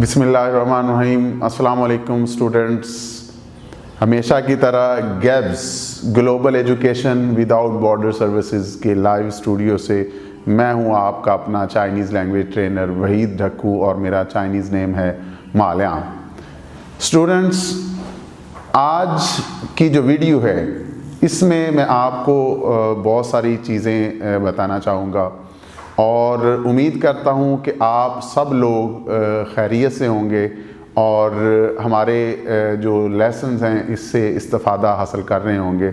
बिस्मिल्लाहिर्रहमानिर्रहीम। अस्सलाम वालेकुम स्टूडेंट्स। हमेशा की तरह Gabs global education without border services के लाइव स्टूडियो से मैं हूं आपका अपना Chinese language trainer Waheed Dhakku और मेरा चाइनीज़ नेम है माल्याम। स्टूडेंट्स, आज की जो वीडियो है इसमें मैं आपको बहुत सारी चीज़ें बताना चाहूँगा और उम्मीद करता हूँ कि आप सब लोग खैरियत से होंगे और हमारे जो लेसन्स हैं इससे इस्तिफ़ादा हासिल कर रहे होंगे।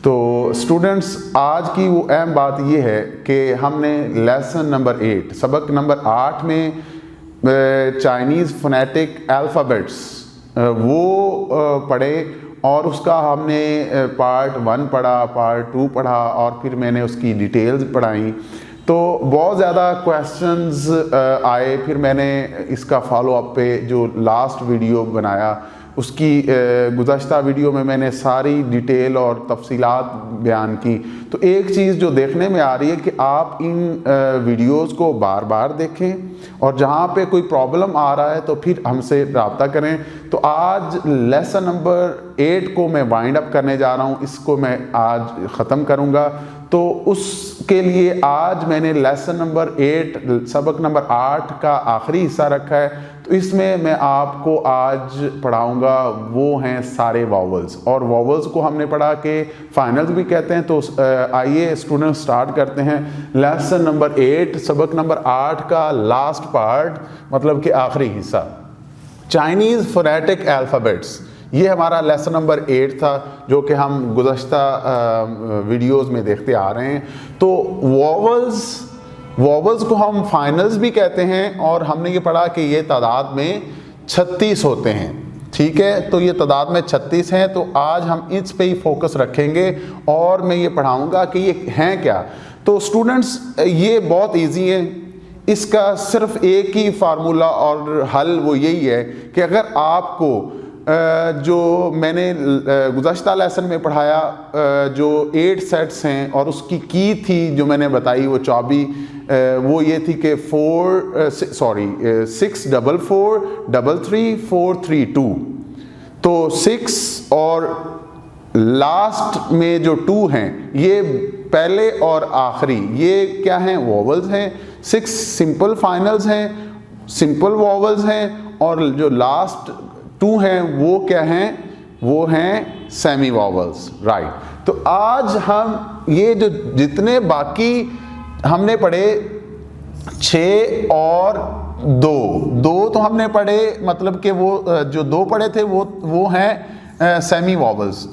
तो स्टूडेंट्स, आज की वो अहम बात ये है कि हमने लेसन नंबर 8 सबक नंबर 8 में चाइनीज़ फोनेटिक अल्फ़ाबेट्स वो पढ़े और उसका हमने पार्ट 1 पढ़ा, पार्ट 2 पढ़ा और फिर मैंने उसकी डिटेल्स पढ़ाई। तो बहुत ज़्यादा क्वेश्चंस आए। फिर मैंने इसका फॉलो अप पे जो लास्ट वीडियो बनाया उसकी गुज़श्ता वीडियो में मैंने सारी डिटेल और तफसीलात बयान की। तो एक चीज़ जो देखने में आ रही है कि आप इन वीडियोस को बार बार देखें और जहाँ पे कोई प्रॉब्लम आ रहा है तो फिर हमसे रब्ता करें। तो आज लेसन नंबर 8 को मैं वाइंड अप करने जा रहा हूँ, इसको मैं आज ख़त्म करूँगा। तो उसके लिए आज मैंने लेसन नंबर 8 सबक नंबर 8 का आखिरी हिस्सा रखा है। तो इसमें मैं आपको आज पढ़ाऊँगा वो हैं सारे वॉवल्स, और वॉवल्स को हमने पढ़ा कि फाइनल्स भी कहते हैं। तो आइए स्टूडेंट स्टार्ट करते हैं लेसन नंबर 8 सबक नंबर 8 का लास्ट पार्ट, मतलब कि आखिरी हिस्सा, चाइनीज़ फोनेटिक अल्फ़ाबेट्स। ये हमारा लेसन नंबर 8 था जो कि हम गुज़श्ता वीडियोस में देखते आ रहे हैं। तो वॉवल्स को हम फाइनल्स भी कहते हैं और हमने ये पढ़ा कि ये तादाद में 36 होते हैं। ठीक है, तो ये तादाद में 36 हैं। तो आज हम इस पे ही फोकस रखेंगे और मैं ये पढ़ाऊँगा कि ये हैं क्या। तो स्टूडेंट्स, ये बहुत ईजी है, इसका सिर्फ एक ही फार्मूला और हल वो यही है कि अगर आपको जो मैंने गुज़श्ता लेसन में पढ़ाया जो 8 सेट्स हैं और उसकी की थी जो मैंने बताई वो चाबी वो ये थी कि 6 4 4 3 3 4 3 2। तो 6 और लास्ट में जो 2 हैं ये पहले और आखिरी, ये क्या हैं? वॉवल्स हैं। 6 सिंपल फाइनल्स हैं, सिंपल वॉवल्स हैं, और जो लास्ट 2 हैं वो क्या हैं? वो हैं सेमी वॉवल्स। राइट। तो आज हम ये जो जितने बाकी हमने पढ़े 6 और 2 तो हमने पढ़े, मतलब कि वो जो 2 पढ़े थे वो हैं सेमी वॉवल्स।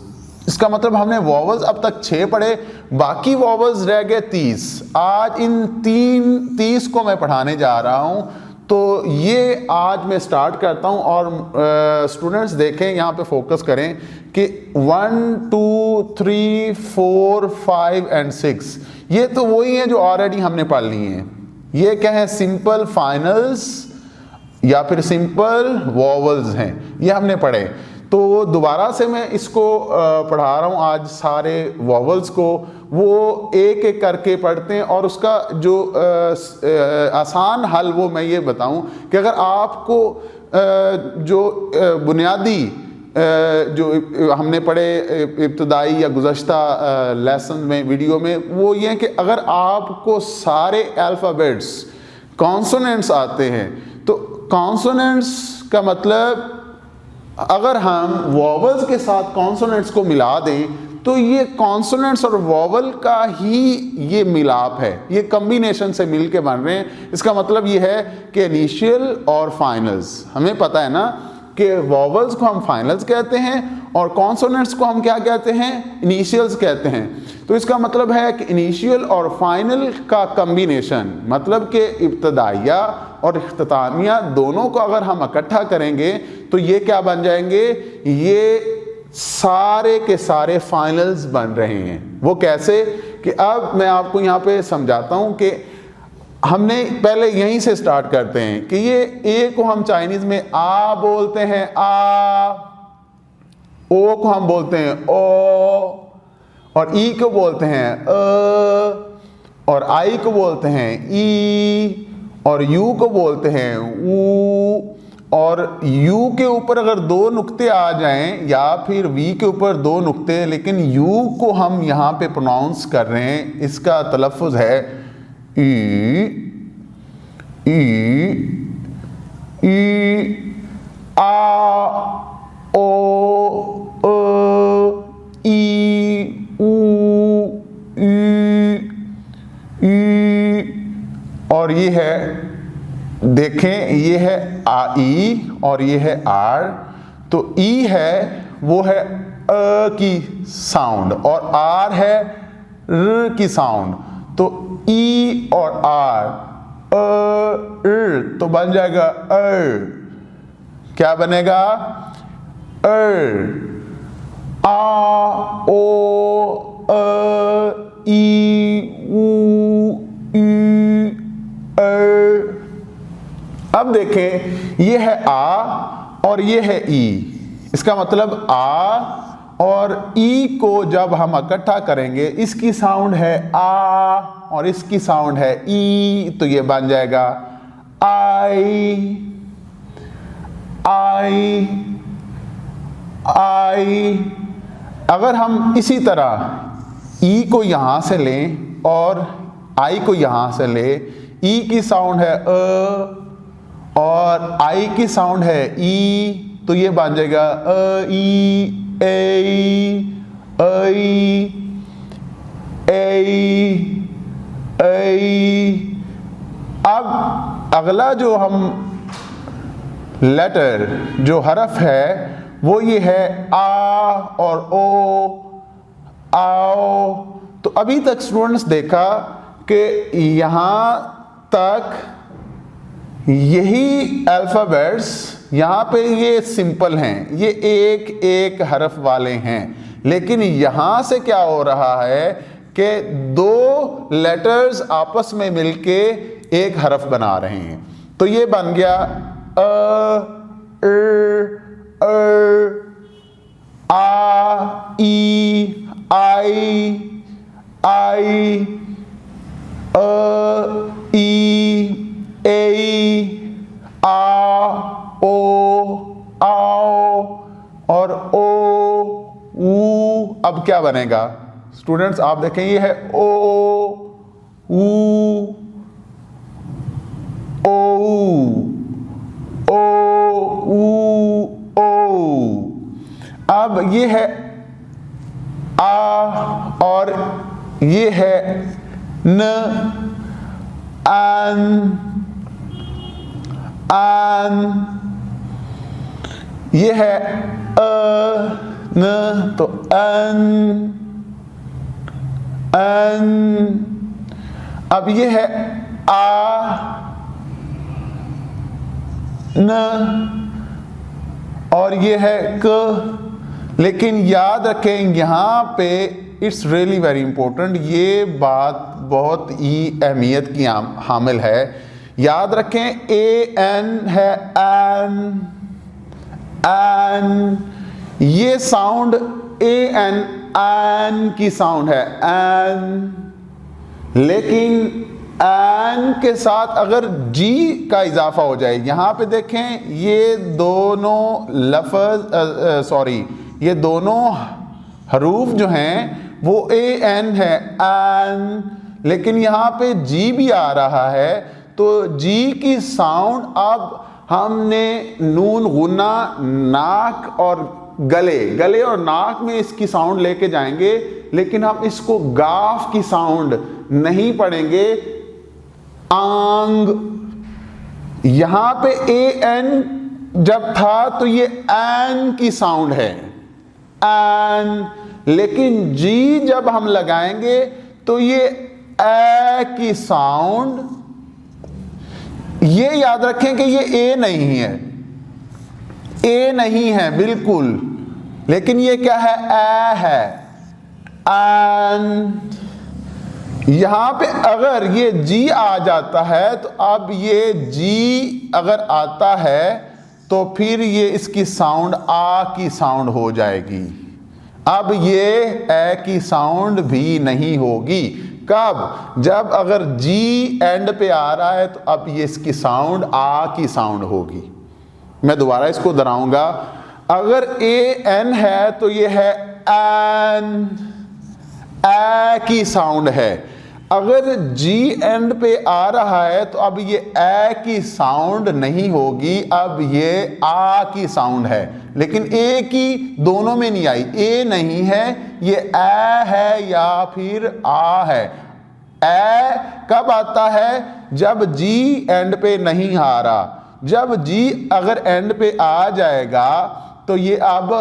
इसका मतलब हमने वॉवल्स अब तक 6 पढ़े, बाकी वॉवल्स रह गए 30। आज इन 30 को मैं पढ़ाने जा रहा हूँ। तो ये आज मैं स्टार्ट करता हूँ और स्टूडेंट्स देखें, यहाँ पे फोकस करें कि 1 2 3 4 5 एंड 6 ये तो वही हैं जो ऑलरेडी हमने पढ़ ली हैं। ये क्या है? सिंपल फाइनल्स या फिर सिंपल वॉवल्स हैं, ये हमने पढ़े। तो दोबारा से मैं इसको पढ़ा रहा हूँ आज सारे वॉवल्स को। वो एक एक करके पढ़ते हैं और उसका जो आसान हल वो मैं ये बताऊं कि अगर आपको जो बुनियादी जो हमने पढ़े इब्तदाई या गुज़श्ता लेसन में वीडियो में, वो ये कि अगर आपको सारे अल्फ़ाबेट्स कॉन्सोनेंट्स आते हैं तो कॉन्सोनेंट्स का मतलब अगर हम वॉवल्स के साथ कॉन्सोनेंट्स को मिला दें तो ये कॉन्सोनेंट्स और वॉवल का ही ये मिलाप है, ये कम्बिनेशन से मिल के बन रहे हैं। इसका मतलब ये है कि इनिशियल और फाइनल्स, हमें पता है ना कि वॉवल्स को हम फाइनल्स कहते हैं और कॉन्सोनेंट्स को हम क्या कहते हैं? इनिशियल्स कहते हैं। तो इसका मतलब है कि इनिशियल और फाइनल का कम्बिनेशन, मतलब कि इब्तदाइया और इख्तितामिया दोनों को अगर हम इकट्ठा करेंगे तो ये क्या बन जाएंगे? ये सारे के सारे फाइनल्स बन रहे हैं। वो कैसे? कि अब मैं आपको यहाँ पे समझाता हूँ कि हमने पहले यहीं से स्टार्ट करते हैं कि ये ए को हम चाइनीज में आ बोलते हैं, आ। ओ को हम बोलते हैं ओ, और ई को बोलते हैं अ, और आई को बोलते हैं ई, और यू को बोलते हैं ऊ, और U के ऊपर अगर दो नुक्ते आ जाएं या फिर V के ऊपर दो नुक्ते, लेकिन U को हम यहाँ पे प्रोनाउंस कर रहे हैं, इसका तलफ़ुज़ है ई ई ई आ ओ ई ऊ ई, और ये है, देखें ये है आ ई और ये है आर। तो ई है वो है अ की साउंड और आर है र की साउंड। तो ई और आर तो बन जाएगा क्या बनेगा? आ ओ ई ऊ ई अब देखें ये है आ और ये है ई। इसका मतलब आ और ई को जब हम इकट्ठा करेंगे, इसकी साउंड है आ और इसकी साउंड है ई, तो ये बन जाएगा आई आई आई। अगर हम इसी तरह ई को यहां से लें और आई को यहां से लें, ई की साउंड है अ और आई की साउंड है ई, तो ये बन जाएगा अ ई ए अब अगला जो हम लेटर जो हरफ है वो ये है आ और ओ, आओ। तो अभी तक स्टूडेंट्स देखा कि यहाँ तक यही अल्फ़ाबेट्स यहाँ पे ये सिंपल हैं, ये एक एक हरफ वाले हैं। लेकिन यहाँ से क्या हो रहा है कि दो लेटर्स आपस में मिलके एक हरफ बना रहे हैं। तो ये बन गया आ ई आई आई ई ए आ ओ आओ और ओ ऊ। अब क्या बनेगा स्टूडेंट्स? आप देखें ये है ओ ऊ ओ ऊ ओ। अब ये है आ और ये है न आन, ये है न, तो अन। अब ये है आ न और ये है क। लेकिन याद रखें यहाँ पे इट्स रियली वेरी इंपॉर्टेंट, ये बात बहुत ही अहमियत की हामिल है। याद रखें ए एन है एन, ये साउंड ए एन की साउंड है एन। लेकिन एन के साथ अगर जी का इजाफा हो जाए, यहाँ पे देखें ये दोनों ये दोनों हरूफ जो हैं वो ए एन है एन, लेकिन यहाँ पे जी भी आ रहा है। तो जी की साउंड अब हमने नून गुन्ना नाक और गले और नाक में इसकी साउंड लेके जाएंगे, लेकिन हम इसको गाफ की साउंड नहीं पढ़ेंगे। आंग, यहां पे ए एन जब था तो ये एन की साउंड है एन, लेकिन जी जब हम लगाएंगे तो ये ए की साउंड। ये याद रखें कि ये ए नहीं है, ए नहीं है बिल्कुल, लेकिन ये क्या है? ए है एन। यहां पे अगर ये जी आ जाता है तो अब ये जी अगर आता है तो फिर ये इसकी साउंड आ की साउंड हो जाएगी। अब ये ए की साउंड भी नहीं होगी। कब? जब अगर जी एंड पे आ रहा है तो अब ये इसकी साउंड आ की साउंड होगी। मैं दोबारा इसको दोहराऊंगा। अगर ए एन है तो ये है एन, ए की साउंड है। अगर जी एंड पे आ रहा है तो अब ये ए की साउंड नहीं होगी, अब ये आ की साउंड है। लेकिन ए की दोनों में नहीं आई, ए नहीं है, ये ए है या फिर आ है। ए कब आता है? जब जी एंड पे नहीं आ रहा। जब जी अगर एंड पे आ जाएगा तो ये अब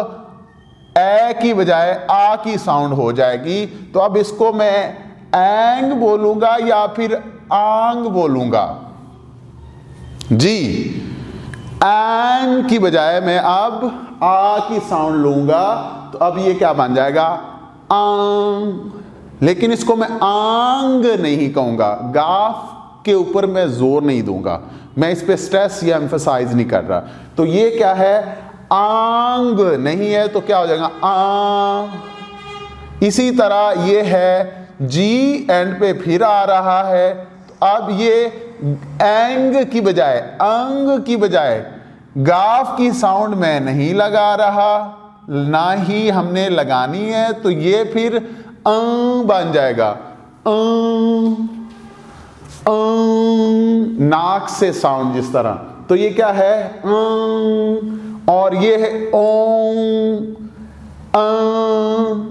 ए की बजाय आ की साउंड हो जाएगी। तो अब इसको मैं एंग बोलूंगा या फिर आंग बोलूंगा? जी, एंग की बजाय मैं अब आ की साउंड लूंगा, तो अब ये क्या बन जाएगा? आंग। लेकिन इसको मैं आंग नहीं कहूंगा, गाफ के ऊपर मैं जोर नहीं दूंगा, मैं इस पे स्ट्रेस या एम्फसाइज नहीं कर रहा। तो ये क्या है? आंग नहीं है तो क्या हो जाएगा? आंग। इसी तरह ये है जी एंड पे फिर आ रहा है, तो अब ये एंग की बजाय, अंग की बजाय गाफ की साउंड मैं नहीं लगा रहा, ना ही हमने लगानी है, तो ये फिर अंग बन जाएगा। नाक से साउंड जिस तरह, तो ये क्या है? और ये है ओं, ओं।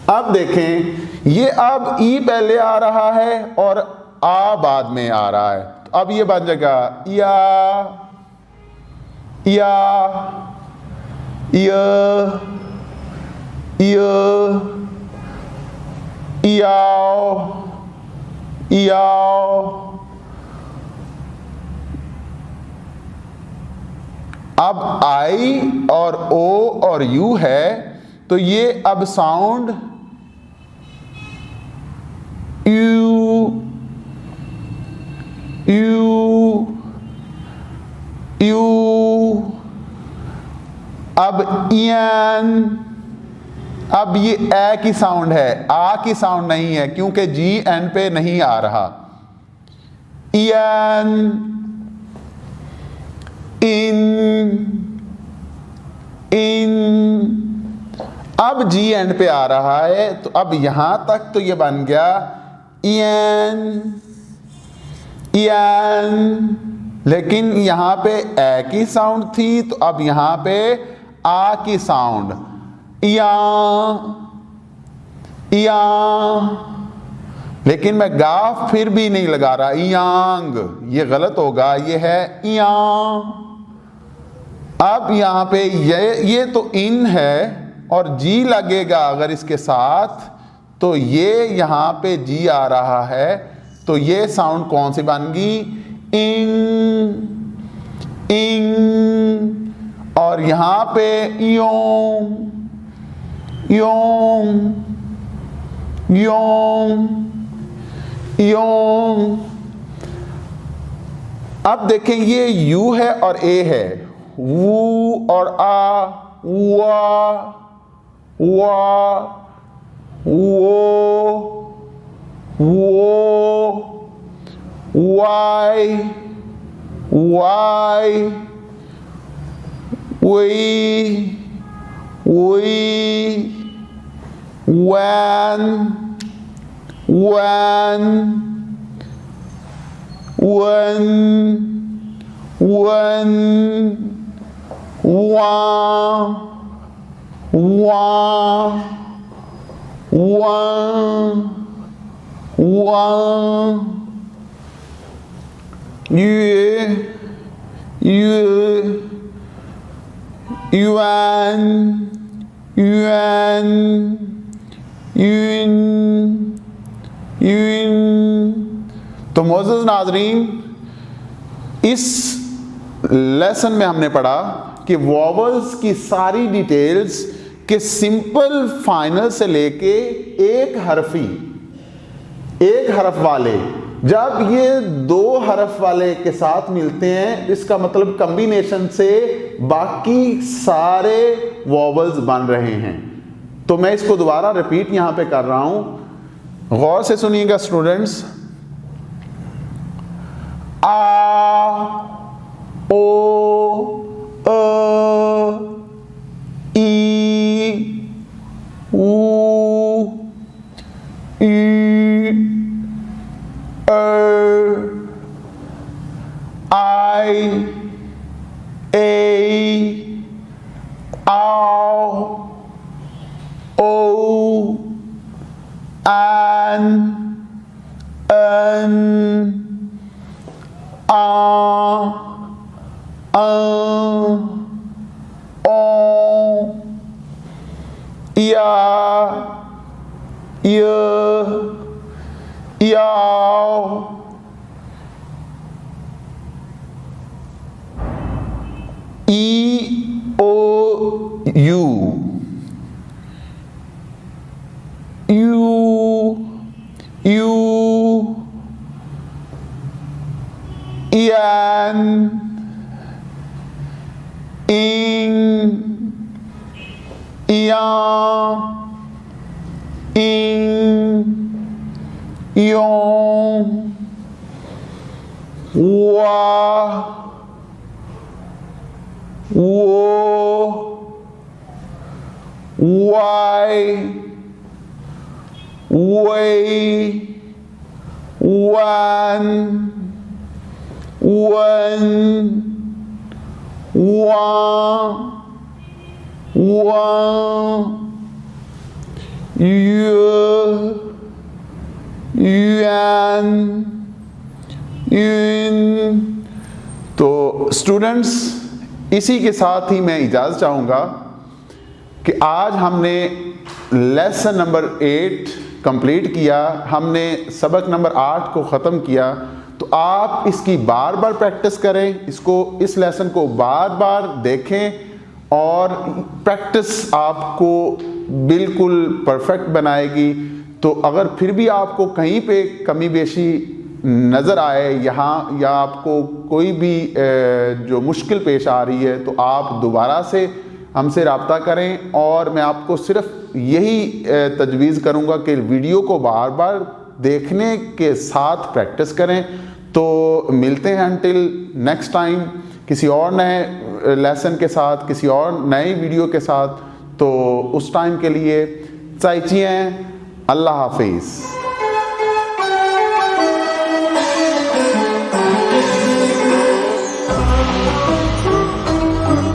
अब देखें, ये अब ई पहले आ रहा है और आ बाद में आ रहा है, तो अब ये बन जाएगा या, या, याओ, याओ। अब आई और ओ और यू है, तो ये अब साउंड यू, यू, यू। अब ईएन, अब ये ए की साउंड है, आ की साउंड नहीं है, क्योंकि जी एन पे नहीं आ रहा। ईएन, इन, इन। अब जी एंड पे आ रहा है, तो अब यहां तक तो ये बन गया ईएन, ईएन। लेकिन यहां पे ए की साउंड थी, तो अब यहां पे आ की साउंड, या, या। लेकिन मैं गाफ फिर भी नहीं लगा रहा, यांग, ये गलत होगा, ये है या। अब यहां पे ये तो इन है और जी लगेगा अगर इसके साथ, तो ये यहां पे जी आ रहा है, तो ये साउंड कौन सी बन गई? इंग, इंग। और यहां पे यों, यों, यों, यों। अब देखें, ये यू है और ए है, वू और आ, वा, वा, वो, वो, why, why, we, we, when, when, wah, wah, wah, wah, yuan, yuan, yuan, यून, यून। तो मोअज़्ज़ज़ नाज़रीन, इस लेसन में हमने पढ़ा कि वॉवल्स की सारी डिटेल्स के सिंपल फाइनल से लेके एक हरफ वाले, जब ये दो हरफ वाले के साथ मिलते हैं, इसका मतलब कॉम्बिनेशन से बाकी सारे वॉवल्स बन रहे हैं। तो मैं इसको दोबारा रिपीट यहां पे कर रहा हूं, गौर से सुनिएगा स्टूडेंट्स। आ, ओ, अ, ई, ऊ, ई, आई, ए, आओ, ओ, an, a, o, ya, yao, E, O, U, Ian, Ing, Ian, Yong, Wa, Wo, Why, Way, When, Wa, Yuan, Yun। तो स्टूडेंट्स, इसी के साथ ही मैं इजाज़त चाहूँगा कि आज हमने लेसन नंबर 8 कंप्लीट किया, हमने सबक नंबर 8 को ख़त्म किया। तो आप इसकी बार बार प्रैक्टिस करें, इस लेसन को बार बार देखें और प्रैक्टिस आपको बिल्कुल परफेक्ट बनाएगी। तो अगर फिर भी आपको कहीं पे कमी बेशी नज़र आए यहाँ, या आपको कोई भी जो मुश्किल पेश आ रही है, तो आप दोबारा से हमसे रब्ता करें। और मैं आपको सिर्फ यही तजवीज़ करूँगा कि वीडियो को बार बार देखने के साथ प्रैक्टिस करें। तो मिलते हैं अंटिल नेक्स्ट टाइम किसी और नए लेसन के साथ, किसी और नई वीडियो के साथ। तो उस टाइम के लिए चाहिए, अल्लाह हाफिज़।